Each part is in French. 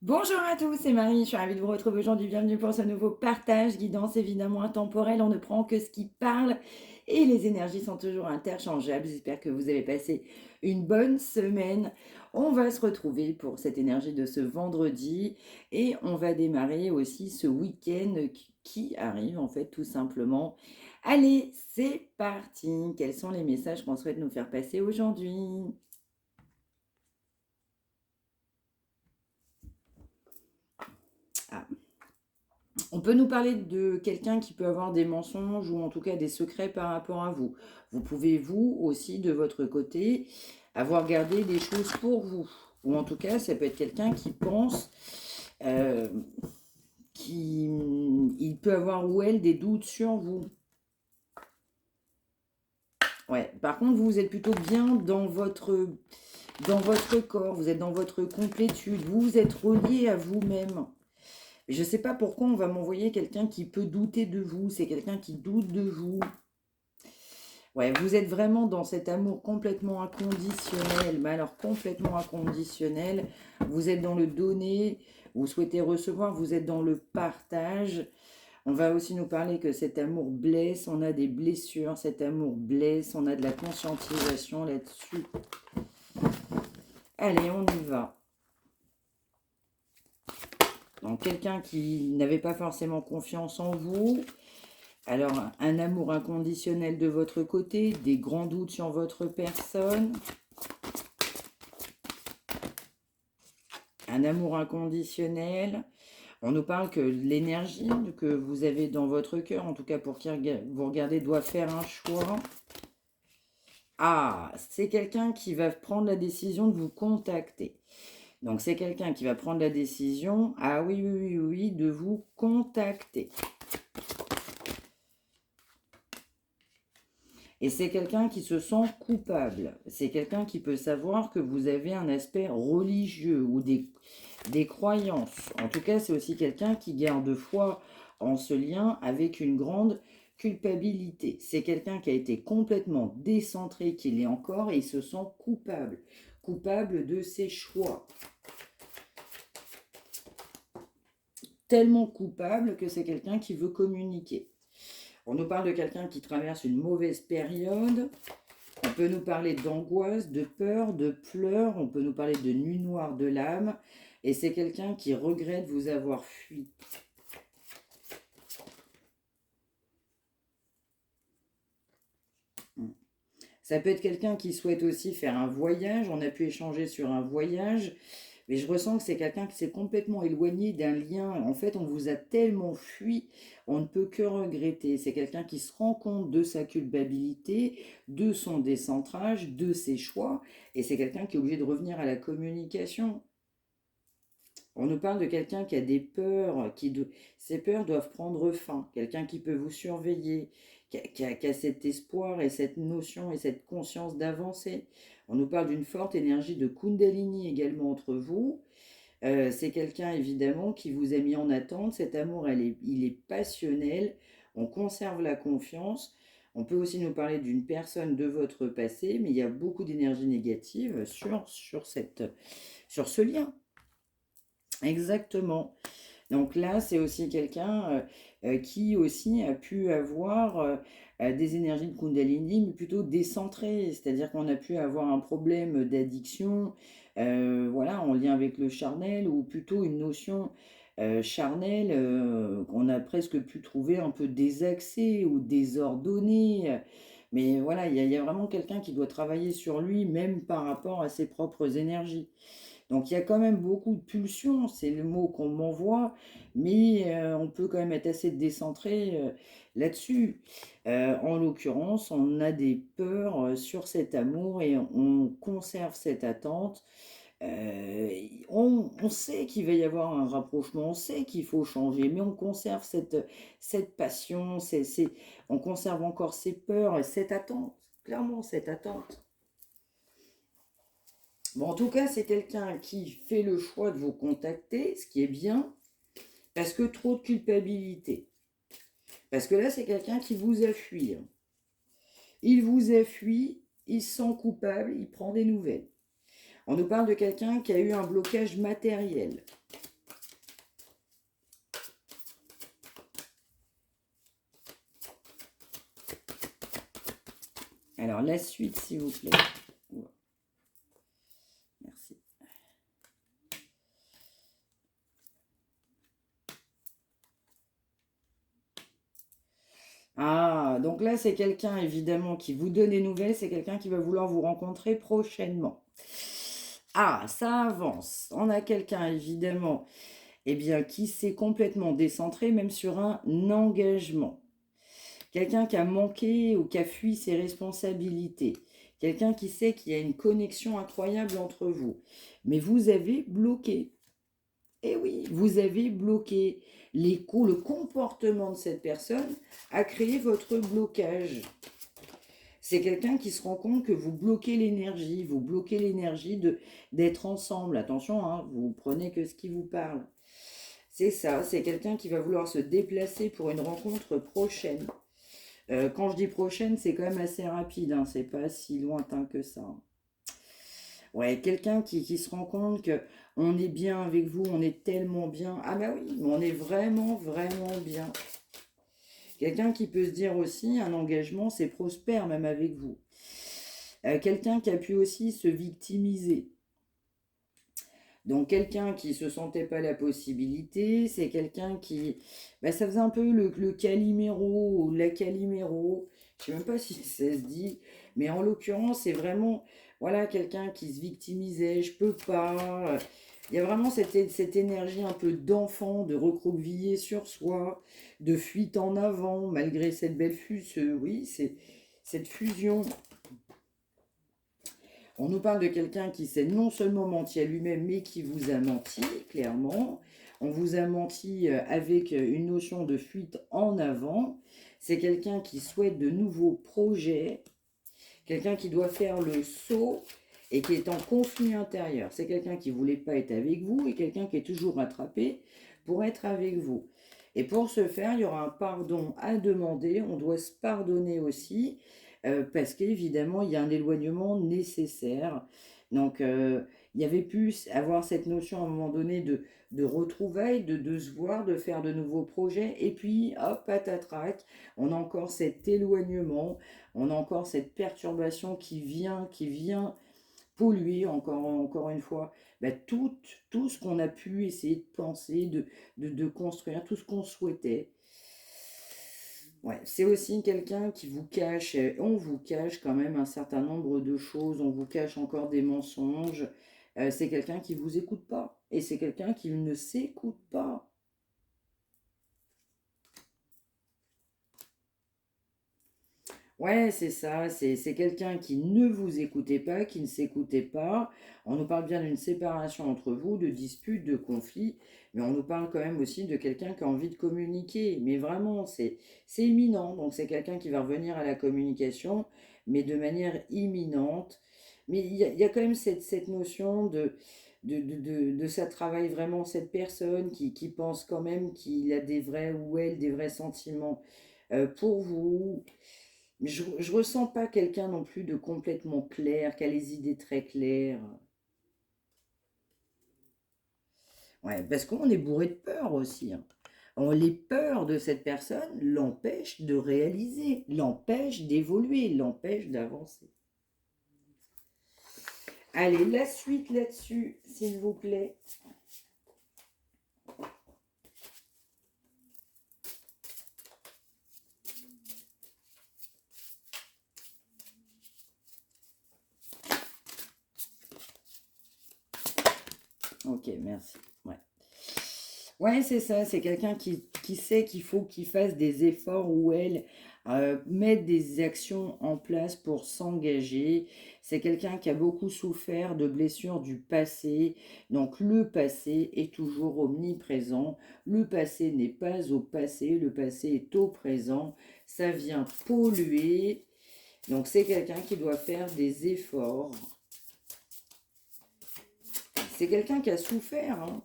Bonjour à tous, c'est Marie, je suis ravie de vous retrouver aujourd'hui. Bienvenue pour ce nouveau partage, guidance évidemment intemporelle. On ne prend que ce qui parle et les énergies sont toujours interchangeables. J'espère que vous avez passé une bonne semaine. On va se retrouver pour cette énergie de ce vendredi et on va démarrer aussi ce week-end qui arrive en fait tout simplement. Allez, c'est parti. Quels sont les messages qu'on souhaite nous faire passer aujourd'hui? Ah. On peut nous parler de quelqu'un qui peut avoir des mensonges ou en tout cas des secrets par rapport à vous. Vous pouvez, vous aussi, de votre côté, avoir gardé des choses pour vous. Ou en tout cas, ça peut être quelqu'un qui pense euh, qu'il peut avoir ou elle des doutes sur vous. Ouais. Par contre, vous êtes plutôt bien dans votre corps, vous êtes dans votre complétude, vous vous êtes relié à vous-même. Je ne sais pas pourquoi on va m'envoyer quelqu'un qui peut douter de vous, c'est quelqu'un qui doute de vous. Ouais, vous êtes vraiment dans cet amour complètement inconditionnel, mais alors complètement inconditionnel. Vous êtes dans le donner, vous souhaitez recevoir, vous êtes dans le partage. On va aussi nous parler que cet amour blesse, on a des blessures, cet amour blesse, on a de la conscientisation là-dessus. Allez, on y va. Donc quelqu'un qui n'avait pas forcément confiance en vous, alors un amour inconditionnel de votre côté, des grands doutes sur votre personne, un amour inconditionnel. On nous parle que l'énergie que vous avez dans votre cœur, en tout cas pour qui vous regardez, doit faire un choix. Ah, c'est quelqu'un qui va prendre la décision de vous contacter. Donc c'est quelqu'un qui va prendre la décision, ah oui, oui, oui, oui, de vous contacter. Et c'est quelqu'un qui se sent coupable. C'est quelqu'un qui peut savoir que vous avez un aspect religieux ou des croyances. En tout cas, c'est aussi quelqu'un qui garde foi en ce lien avec une grande culpabilité. C'est quelqu'un qui a été complètement décentré, qui l'est encore, et il se sent coupable. Coupable de ses choix. Tellement coupable que c'est quelqu'un qui veut communiquer. On nous parle de quelqu'un qui traverse une mauvaise période. On peut nous parler d'angoisse, de peur, de pleurs. On peut nous parler de nuit noire de l'âme. Et c'est quelqu'un qui regrette vous avoir fui. Ça peut être quelqu'un qui souhaite aussi faire un voyage. On a pu échanger sur un voyage. Mais je ressens que c'est quelqu'un qui s'est complètement éloigné d'un lien. En fait, on vous a tellement fui, on ne peut que regretter. C'est quelqu'un qui se rend compte de sa culpabilité, de son décentrage, de ses choix. Et c'est quelqu'un qui est obligé de revenir à la communication. On nous parle de quelqu'un qui a des peurs, ces peurs doivent prendre fin. Quelqu'un qui peut vous surveiller, qui a cet espoir et cette notion et cette conscience d'avancer. On nous parle d'une forte énergie de Kundalini également entre vous. C'est quelqu'un évidemment qui vous a mis en attente. Cet amour, il est passionnel. On conserve la confiance. On peut aussi nous parler d'une personne de votre passé, mais il y a beaucoup d'énergie négative sur ce lien. Exactement. Donc là, c'est aussi quelqu'un qui aussi a pu avoir des énergies de Kundalini, mais plutôt décentrées. C'est-à-dire qu'on a pu avoir un problème d'addiction, voilà, en lien avec le charnel, ou plutôt une notion charnelle qu'on a presque pu trouver un peu désaxée ou désordonnée. Mais voilà, il y a vraiment quelqu'un qui doit travailler sur lui, même par rapport à ses propres énergies. Donc il y a quand même beaucoup de pulsions, c'est le mot qu'on m'envoie, mais on peut quand même être assez décentré là-dessus. En l'occurrence, on a des peurs sur cet amour et on conserve cette attente. On sait qu'il va y avoir un rapprochement, on sait qu'il faut changer, mais on conserve cette passion, on conserve encore ces peurs, cette attente, clairement cette attente. Bon, en tout cas, c'est quelqu'un qui fait le choix de vous contacter, ce qui est bien, parce que trop de culpabilité. Parce que là, c'est quelqu'un qui vous a fui. Il vous a fui, il se sent coupable, il prend des nouvelles. On nous parle de quelqu'un qui a eu un blocage matériel. Alors, la suite, s'il vous plaît. Merci. Ah, donc là, c'est quelqu'un, évidemment, qui vous donne des nouvelles. C'est quelqu'un qui va vouloir vous rencontrer prochainement. Ah, ça avance. On a quelqu'un, évidemment, eh bien, qui s'est complètement décentré, même sur un engagement. Quelqu'un qui a manqué ou qui a fui ses responsabilités. Quelqu'un qui sait qu'il y a une connexion incroyable entre vous. Mais vous avez bloqué. Eh oui, vous avez bloqué. Le comportement de cette personne a créé votre blocage. C'est quelqu'un qui se rend compte que vous bloquez l'énergie d'être ensemble. Attention, hein, vous prenez que ce qui vous parle. C'est ça, c'est quelqu'un qui va vouloir se déplacer pour une rencontre prochaine. Quand je dis prochaine, c'est quand même assez rapide, hein, c'est pas si lointain que ça. Ouais, quelqu'un qui se rend compte que on est bien avec vous, on est tellement bien. Ah bah oui, on est vraiment, vraiment bien. Quelqu'un qui peut se dire aussi, un engagement, c'est prospère même avec vous. Quelqu'un qui a pu aussi se victimiser. Donc quelqu'un qui se sentait pas la possibilité, c'est quelqu'un qui... Bah, ça faisait un peu le Calimero ou la Calimero, je sais même pas si ça se dit, mais en l'occurrence c'est vraiment voilà, quelqu'un qui se victimisait, je peux pas. Il y a vraiment cette énergie un peu d'enfant, de recroqueviller sur soi, de fuite en avant, malgré cette belle fusion, oui, c'est cette fusion. On nous parle de quelqu'un qui s'est non seulement menti à lui-même, mais qui vous a menti, clairement. On vous a menti avec une notion de fuite en avant. C'est quelqu'un qui souhaite de nouveaux projets, quelqu'un qui doit faire le saut et qui est en conflit intérieur. C'est quelqu'un qui ne voulait pas être avec vous et quelqu'un qui est toujours rattrapé pour être avec vous. Et pour ce faire, il y aura un pardon à demander. On doit se pardonner aussi parce qu'évidemment, il y a un éloignement nécessaire. Donc, il y avait pu avoir cette notion à un moment donné de retrouvailles, de se voir, de faire de nouveaux projets. Et puis, hop, patatrac, on a encore cet éloignement, on a encore cette perturbation qui vient polluer, encore une fois, bah, tout ce qu'on a pu essayer de penser, de construire, tout ce qu'on souhaitait. Ouais, c'est aussi quelqu'un qui vous cache, on vous cache quand même un certain nombre de choses, on vous cache encore des mensonges. C'est quelqu'un qui vous écoute pas et c'est quelqu'un qui ne s'écoute pas. Ouais, c'est ça, c'est quelqu'un qui ne vous écoutait pas, qui ne s'écoutait pas. On nous parle bien d'une séparation entre vous, de disputes, de conflits, mais on nous parle quand même aussi de quelqu'un qui a envie de communiquer. Mais vraiment, c'est imminent, donc c'est quelqu'un qui va revenir à la communication, mais de manière imminente. Mais il y a quand même cette notion de ça travaille vraiment cette personne qui pense quand même qu'il a des vrais, ou elle, des vrais sentiments pour vous. Mais je ressens pas quelqu'un non plus de complètement clair, qui a les idées très claires. Ouais, parce qu'on est bourré de peur aussi, hein. Les peurs de cette personne l'empêchent de réaliser, l'empêchent d'évoluer, l'empêchent d'avancer. Allez, la suite là-dessus, s'il vous plaît. Ok, merci. Ouais. Ouais, c'est ça, c'est quelqu'un qui sait qu'il faut qu'il fasse des efforts ou elle mettre des actions en place pour s'engager. C'est quelqu'un qui a beaucoup souffert de blessures du passé. Donc le passé est toujours omniprésent. Le passé n'est pas au passé, le passé est au présent. Ça vient polluer. Donc c'est quelqu'un qui doit faire des efforts. C'est quelqu'un qui a souffert, hein.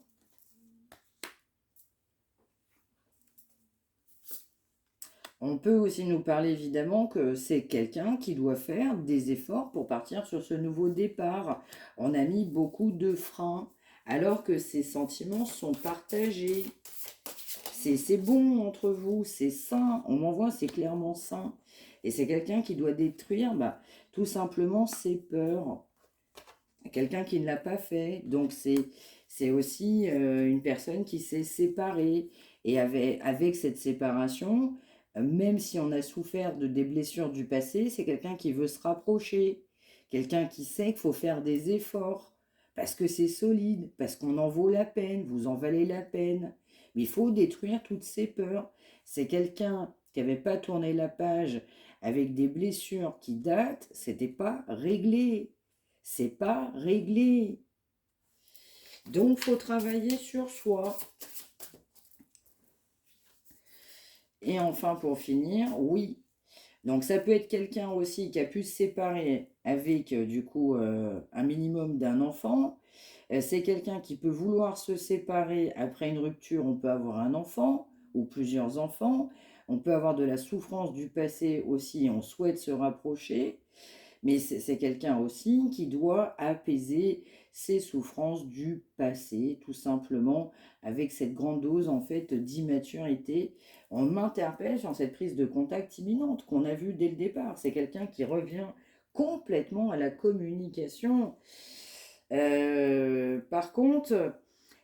On peut aussi nous parler évidemment que c'est quelqu'un qui doit faire des efforts pour partir sur ce nouveau départ. On a mis beaucoup de freins alors que ces sentiments sont partagés. C'est bon entre vous, c'est sain. On m'envoie, c'est clairement sain. Et c'est quelqu'un qui doit détruire tout simplement ses peurs. Quelqu'un qui ne l'a pas fait. Donc c'est aussi une personne qui s'est séparée. Et avec cette séparation, même si on a souffert des blessures du passé, c'est quelqu'un qui veut se rapprocher. Quelqu'un qui sait qu'il faut faire des efforts. Parce que c'est solide, parce qu'on en vaut la peine, vous en valez la peine. Mais il faut détruire toutes ces peurs. C'est quelqu'un qui n'avait pas tourné la page avec des blessures qui datent, c'était pas réglé. C'est pas réglé. Donc, faut travailler sur soi. Et enfin, pour finir, oui. Donc, ça peut être quelqu'un aussi qui a pu se séparer avec, du coup, un minimum d'un enfant. C'est quelqu'un qui peut vouloir se séparer après une rupture. On peut avoir un enfant ou plusieurs enfants. On peut avoir de la souffrance du passé aussi. On souhaite se rapprocher. Mais c'est quelqu'un aussi qui doit apaiser ses souffrances du passé, tout simplement, avec cette grande dose en fait d'immaturité. On m'interpelle sur cette prise de contact imminente qu'on a vue dès le départ. C'est quelqu'un qui revient complètement à la communication. Par contre,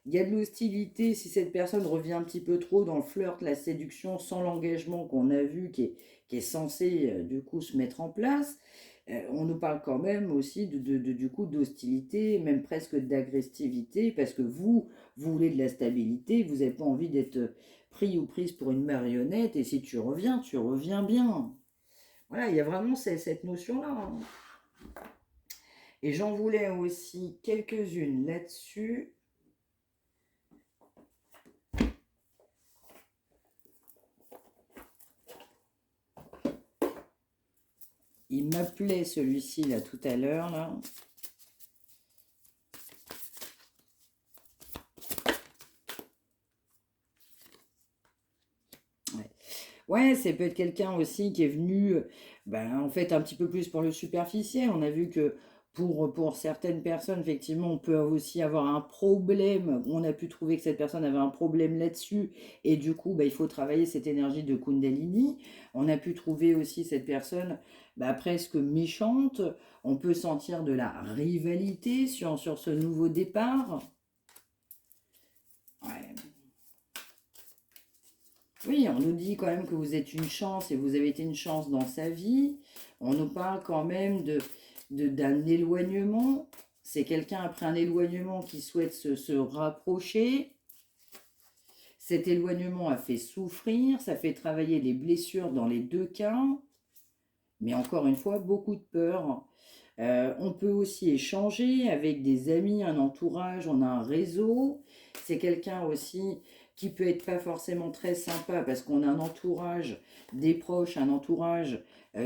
il y a de l'hostilité si cette personne revient un petit peu trop dans le flirt, la séduction sans l'engagement qu'on a vu qui est censé du coup se mettre en place. On nous parle quand même aussi du coup d'hostilité, même presque d'agressivité, parce que vous voulez de la stabilité, vous n'avez pas envie d'être pris ou prise pour une marionnette, et si tu reviens bien. Voilà, il y a vraiment cette notion-là, hein. Et j'en voulais aussi quelques-unes là-dessus. Il m'appelait celui-ci là tout à l'heure là. Ouais, c'est peut-être quelqu'un aussi qui est venu, en fait, un petit peu plus pour le superficiel. On a vu que pour certaines personnes, effectivement, on peut aussi avoir un problème. On a pu trouver que cette personne avait un problème là-dessus. Et du coup, il faut travailler cette énergie de Kundalini. On a pu trouver aussi cette personne presque méchante. On peut sentir de la rivalité sur ce nouveau départ. Ouais. Oui, on nous dit quand même que vous êtes une chance et vous avez été une chance dans sa vie. On nous parle quand même d'un éloignement. C'est quelqu'un après un éloignement qui souhaite se rapprocher. Cet éloignement a fait souffrir, ça fait travailler les blessures dans les deux cas. Mais encore une fois, beaucoup de peur. On peut aussi échanger avec des amis, un entourage, on a un réseau. C'est quelqu'un aussi qui peut être pas forcément très sympa parce qu'on a un entourage, des proches, un entourage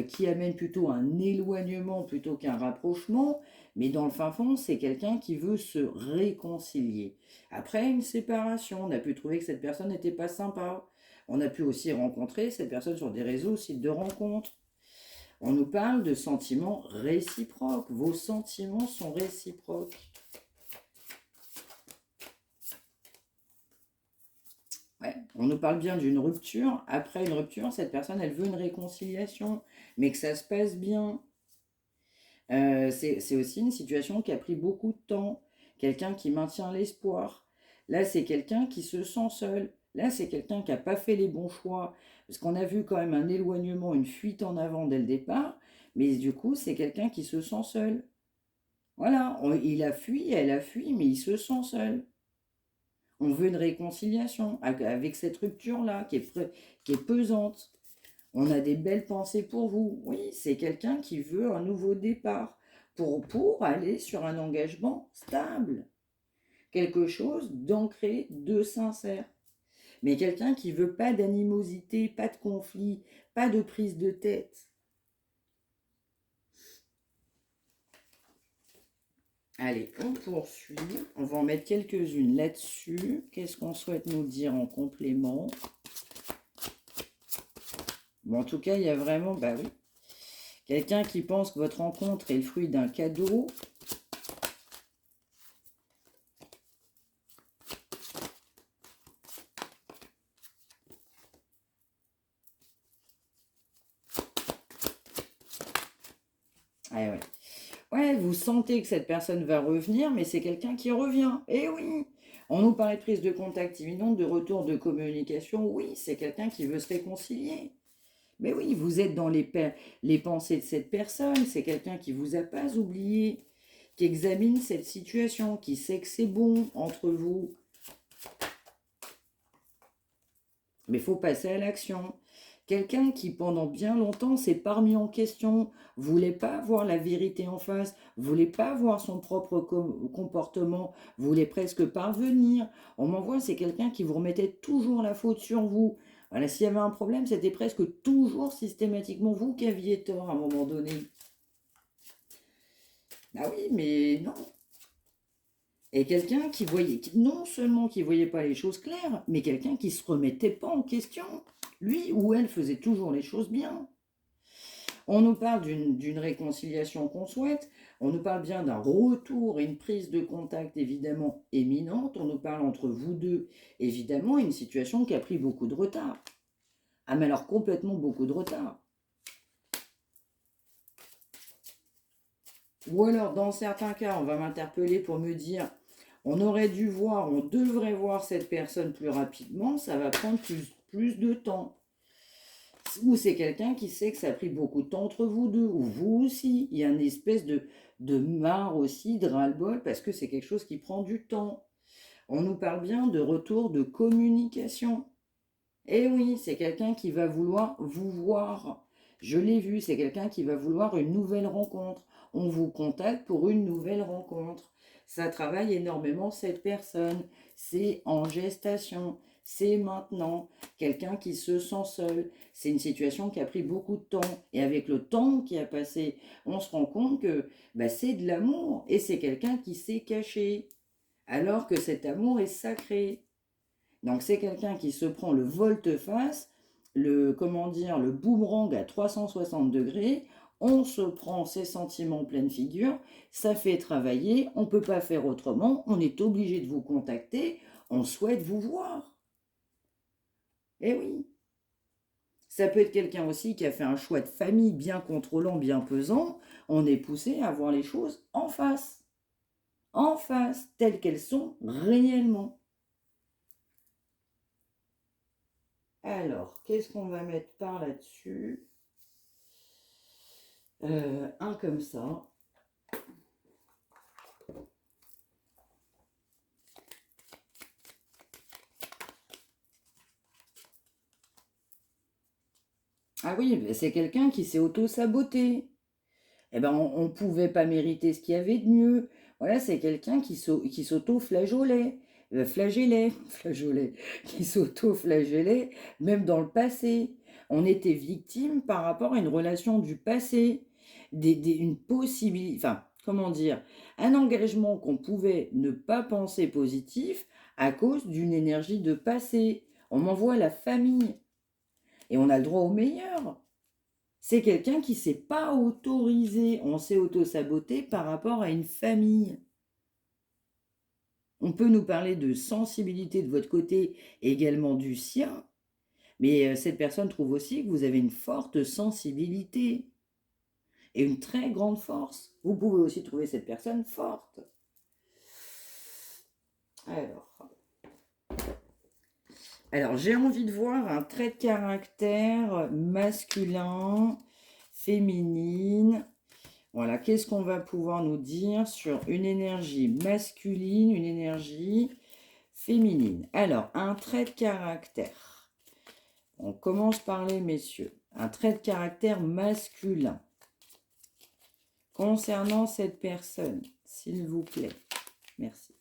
qui amène plutôt un éloignement plutôt qu'un rapprochement. Mais dans le fin fond, c'est quelqu'un qui veut se réconcilier. Après une séparation, on a pu trouver que cette personne n'était pas sympa. On a pu aussi rencontrer cette personne sur des réseaux, sites de rencontres. On nous parle de sentiments réciproques. Vos sentiments sont réciproques. Ouais, on nous parle bien d'une rupture. Après une rupture, cette personne, elle veut une réconciliation, mais que ça se passe bien. C'est aussi une situation qui a pris beaucoup de temps. Quelqu'un qui maintient l'espoir. Là, c'est quelqu'un qui se sent seul. Là, c'est quelqu'un qui n'a pas fait les bons choix. Parce qu'on a vu quand même un éloignement, une fuite en avant dès le départ. Mais du coup, c'est quelqu'un qui se sent seul. Voilà, il a fui, elle a fui, mais il se sent seul. On veut une réconciliation avec cette rupture-là qui est pesante. On a des belles pensées pour vous. Oui, c'est quelqu'un qui veut un nouveau départ pour aller sur un engagement stable. Quelque chose d'ancré, de sincère. Mais quelqu'un qui veut pas d'animosité, pas de conflit, pas de prise de tête. Allez, on poursuit. On va en mettre quelques-unes là-dessus. Qu'est-ce qu'on souhaite nous dire en complément? Bon, en tout cas, il y a vraiment, oui, quelqu'un qui pense que votre rencontre est le fruit d'un cadeau. sentez que cette personne va revenir, mais c'est quelqu'un qui revient. Eh oui! On nous parlait de prise de contact imminente, de retour de communication. Oui, c'est quelqu'un qui veut se réconcilier. Mais oui, vous êtes dans les pensées de cette personne. C'est quelqu'un qui vous a pas oublié, qui examine cette situation, qui sait que c'est bon entre vous. Mais il faut passer à l'action. Quelqu'un qui, pendant bien longtemps, s'est pas remis en question, voulait pas voir la vérité en face, voulait pas voir son propre comportement, voulait presque parvenir. On m'envoie, c'est quelqu'un qui vous remettait toujours la faute sur vous. Voilà, s'il y avait un problème, c'était presque toujours systématiquement vous qui aviez tort à un moment donné. Ah oui, mais non. Et quelqu'un qui voyait, non seulement qui voyait pas les choses claires, mais quelqu'un qui se remettait pas en question. Lui ou elle faisait toujours les choses bien. On nous parle d'une réconciliation qu'on souhaite, on nous parle bien d'un retour et une prise de contact évidemment éminente, on nous parle entre vous deux évidemment une situation qui a pris beaucoup de retard. Ah mais alors complètement beaucoup de retard. Ou alors dans certains cas on va m'interpeller pour me dire on aurait dû voir, on devrait voir cette personne plus rapidement, ça va prendre plus de temps. Ou c'est quelqu'un qui sait que ça a pris beaucoup de temps entre vous deux, ou vous aussi. Il y a une espèce de marre aussi, de ras-le-bol, parce que c'est quelque chose qui prend du temps. On nous parle bien de retour de communication. Eh oui, c'est quelqu'un qui va vouloir vous voir. Je l'ai vu, c'est quelqu'un qui va vouloir une nouvelle rencontre. On vous contacte pour une nouvelle rencontre. Ça travaille énormément cette personne. C'est en gestation. C'est maintenant. Quelqu'un qui se sent seul. C'est une situation qui a pris beaucoup de temps. Et avec le temps qui a passé, on se rend compte que c'est de l'amour. Et c'est quelqu'un qui s'est caché. Alors que cet amour est sacré. Donc c'est quelqu'un qui se prend le volte-face, le boomerang à 360 degrés, on se prend ses sentiments en pleine figure, ça fait travailler, on ne peut pas faire autrement, on est obligé de vous contacter, on souhaite vous voir. Eh oui. Ça peut être quelqu'un aussi qui a fait un choix de famille bien contrôlant, bien pesant, on est poussé à voir les choses en face, telles qu'elles sont réellement. Alors, qu'est-ce qu'on va mettre par là-dessus? Un comme ça. Ah oui, c'est quelqu'un qui s'est auto-saboté. Eh ben, on ne pouvait pas mériter ce qu'il y avait de mieux. Voilà, c'est quelqu'un qui s'auto-flagellait, qui s'auto-flagellait, même dans le passé. On était victime par rapport à une relation du passé, une possibilité, enfin, comment dire, un engagement qu'on pouvait ne pas penser positif à cause d'une énergie de passé. On m'envoie la famille et on a le droit au meilleur. C'est quelqu'un qui ne s'est pas autorisé, on s'est auto-saboté par rapport à une famille. On peut nous parler de sensibilité de votre côté et également du sien, mais cette personne trouve aussi que vous avez une forte sensibilité et une très grande force. Vous pouvez aussi trouver cette personne forte. Alors j'ai envie de voir un trait de caractère masculin, féminine. Voilà, qu'est-ce qu'on va pouvoir nous dire sur une énergie masculine, une énergie féminine? Alors, un trait de caractère. On commence par les messieurs. Un trait de caractère masculin. Concernant cette personne, s'il vous plaît. Merci.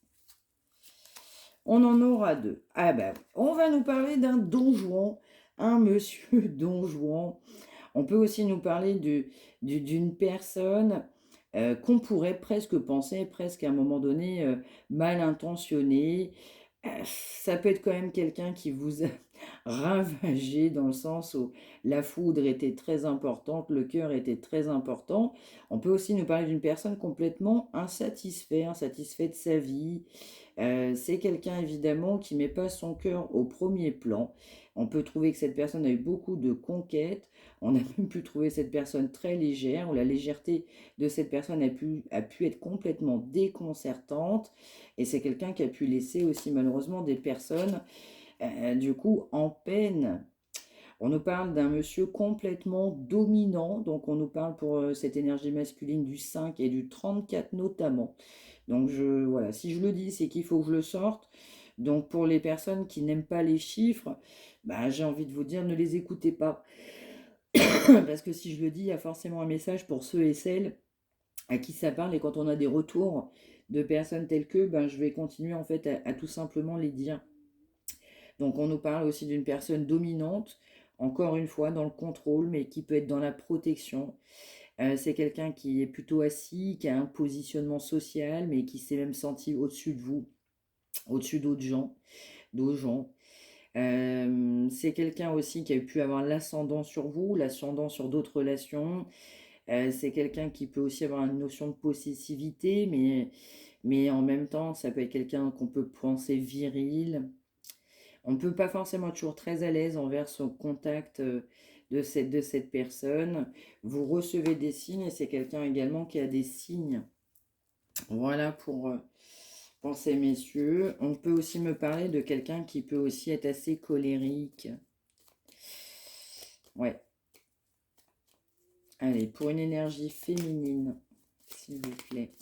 On en aura deux. Ah ben, on va nous parler d'un Don Juan, un monsieur Don Juan. On peut aussi nous parler d'une personne qu'on pourrait presque penser, presque à un moment donné, mal intentionnée. Ça peut être quand même quelqu'un qui vous a ravagé dans le sens où la foudre était très importante, le cœur était très important. On peut aussi nous parler d'une personne complètement insatisfaite de sa vie, C'est quelqu'un évidemment qui ne met pas son cœur au premier plan. On peut trouver que cette personne a eu beaucoup de conquêtes. On a même pu trouver cette personne très légère, ou la légèreté de cette personne a pu être complètement déconcertante. Et c'est quelqu'un qui a pu laisser aussi malheureusement des personnes, du coup, en peine. On nous parle d'un monsieur complètement dominant, donc on nous parle pour cette énergie masculine du 5 et du 34 notamment. Donc voilà, si je le dis, c'est qu'il faut que je le sorte. Donc pour les personnes qui n'aiment pas les chiffres, bah, j'ai envie de vous dire, ne les écoutez pas. Parce que si je le dis, il y a forcément un message pour ceux et celles à qui ça parle. Et quand on a des retours de personnes telles que, ben, je vais continuer en fait à tout simplement les dire. Donc on nous parle aussi d'une personne dominante, encore une fois dans le contrôle, mais qui peut être dans la protection. C'est quelqu'un qui est plutôt assis, qui a un positionnement social, mais qui s'est même senti au-dessus de vous, au-dessus d'autres gens. C'est quelqu'un aussi qui a pu avoir l'ascendant sur vous, l'ascendant sur d'autres relations. C'est quelqu'un qui peut aussi avoir une notion de possessivité, mais en même temps, ça peut être quelqu'un qu'on peut penser viril. On ne peut pas forcément être toujours très à l'aise envers son contact de cette personne. Vous recevez des signes et c'est quelqu'un également qui a des signes. Voilà pour ces messieurs. On peut aussi me parler de quelqu'un qui peut aussi être assez colérique. Ouais. Allez, pour une énergie féminine, s'il vous plaît.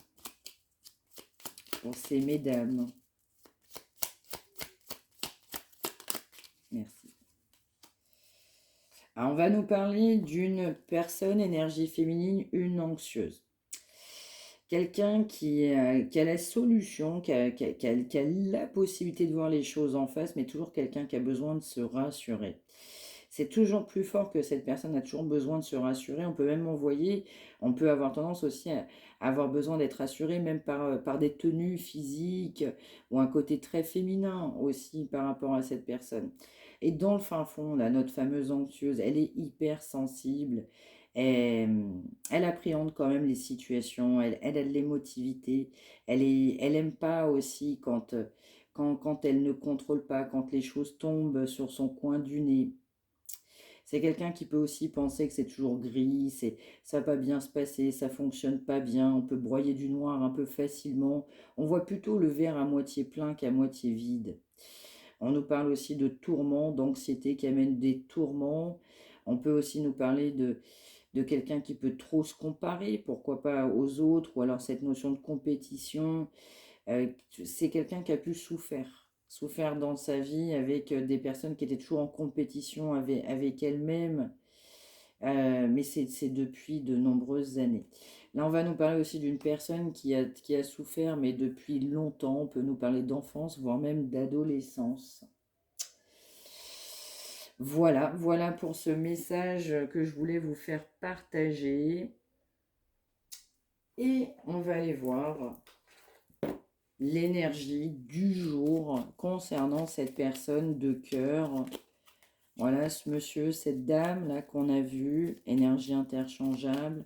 Pour ces mesdames. Merci. Alors, on va nous parler d'une personne, énergie féminine, une anxieuse. Quelqu'un qui a la solution, qui a la possibilité de voir les choses en face, mais toujours quelqu'un qui a besoin de se rassurer. C'est toujours plus fort que cette personne a toujours besoin de se rassurer. On peut même envoyer, on peut avoir tendance aussi à avoir besoin d'être rassuré, même par des tenues physiques ou un côté très féminin aussi par rapport à cette personne. Et dans le fin fond, là, notre fameuse anxieuse, elle est hyper sensible. Elle appréhende quand même les situations, elle a de l'émotivité, elle aime pas aussi quand elle ne contrôle pas, quand les choses tombent sur son coin du nez. C'est quelqu'un qui peut aussi penser que c'est toujours gris, ça va pas bien se passer, ça fonctionne pas bien, on peut broyer du noir un peu facilement. On voit plutôt le verre à moitié plein qu'à moitié vide. On nous parle aussi de tourments, d'anxiété qui amène des tourments. On peut aussi nous parler de quelqu'un qui peut trop se comparer, pourquoi pas aux autres, ou alors cette notion de compétition. C'est quelqu'un qui a pu souffert dans sa vie avec des personnes qui étaient toujours en compétition avec elles-mêmes, mais c'est depuis de nombreuses années. Là, on va nous parler aussi d'une personne qui a souffert, mais depuis longtemps. On peut nous parler d'enfance, voire même d'adolescence. Voilà pour ce message que je voulais vous faire partager. Et on va aller voir l'énergie du jour concernant cette personne de cœur. Voilà, ce monsieur, cette dame là qu'on a vue, énergie interchangeable.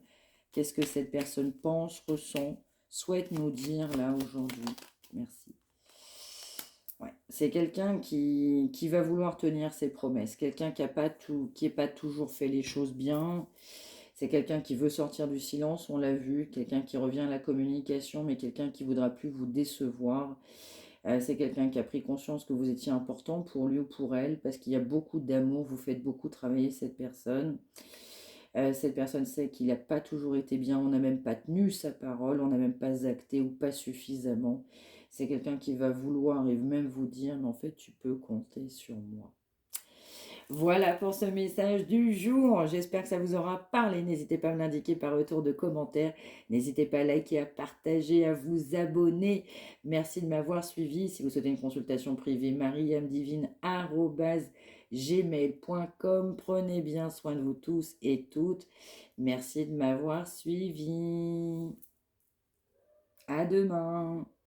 Qu'est-ce que cette personne pense, ressent, souhaite nous dire là aujourd'hui? Merci. Ouais. C'est quelqu'un qui va vouloir tenir ses promesses. Quelqu'un qui n'a pas toujours fait les choses bien. C'est quelqu'un qui veut sortir du silence, on l'a vu. Quelqu'un qui revient à la communication, mais quelqu'un qui ne voudra plus vous décevoir. C'est quelqu'un qui a pris conscience que vous étiez important pour lui ou pour elle, parce qu'il y a beaucoup d'amour, vous faites beaucoup travailler cette personne. Cette personne sait qu'il n'a pas toujours été bien, on n'a même pas tenu sa parole, on n'a même pas acté ou pas suffisamment. C'est quelqu'un qui va vouloir et même vous dire, mais en fait, tu peux compter sur moi. Voilà pour ce message du jour. J'espère que ça vous aura parlé. N'hésitez pas à me l'indiquer par retour de commentaires. N'hésitez pas à liker, à partager, à vous abonner. Merci de m'avoir suivi. Si vous souhaitez une consultation privée, mariamdivine@gmail.com. Prenez bien soin de vous tous et toutes. Merci de m'avoir suivi. À demain.